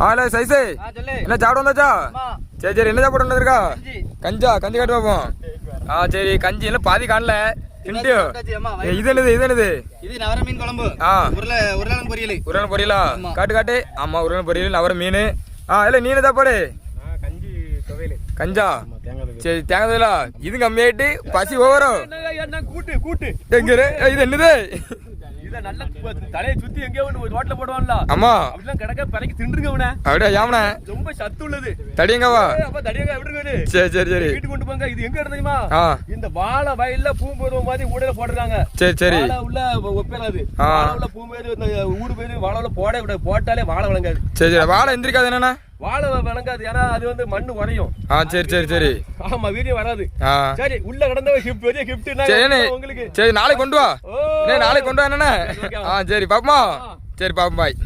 ஆல சைஸு என்ன சாப்பிட வந்தாச்சா? சரி சரி, என்ன சாப்பிட வந்திருக்கா? கஞ்சா, கஞ்சி காட்டு பார்ப்போம். சரி, கஞ்சி எல்லாம் பாதி காணல. இது என்னது? இது என்னது? இது நவர மீன் குழம்பு. உருளைக்கிழங்கு பொரியல். உருளைக்கிழங்கு பொரியலா? காட்டு காட்டு. ஆமா, உருளைக்கிழங்கு பொரியல், நவர மீன். இல்ல நீ என்ன சாப்பாடு? கஞ்சா. சரி, தேங்காய்ல இது கம்மியாயிட்டு பசி ஓவரும். எங்க இது என்னது? தலையை சுத்தி எங்கேயோ ரோட்ல போடுவான்ல. ஆமா, அப்படிலாம் கிடக்க பறக்கி தின்றுங்க. அப்படியே யாமன ரொம்ப சத்து உள்ளது. தடியங்கவா? தடியங்க எப்படி இருக்கு? சரி சரி சரி, வீட்டுக்கு கொண்டு போங்க. இது எங்க தெரியுமா? இந்த வாழை வயல்ல பூம்பருவ மாதிரி ஊடையில போடுறாங்க. சரி சரி, உள்ள ஒப்பேலாது. வாழை உள்ள பூம்பேரு இந்த ஊரு பேரு வாழை உள்ள போட விட போட்டாலே வாழை வழங்காது. சரி சரி, வாழை எந்திரிக்காது என்னன்னா? வாழை வழங்காது, ஏன்னா அது வந்து மண்ணு குறையும். சரி சரி சரி, ஆமா, வீடியோ வராது. சரி, உள்ள கடந்த பெரிய கிஃப்ட் உங்களுக்கு. சரி, நாளைக்கு கொண்டு வா. நாளைக்கு கொண்டு வா. என்னண்ணா? சரி பாப்பமா. சரி பாப்போம், பாய்.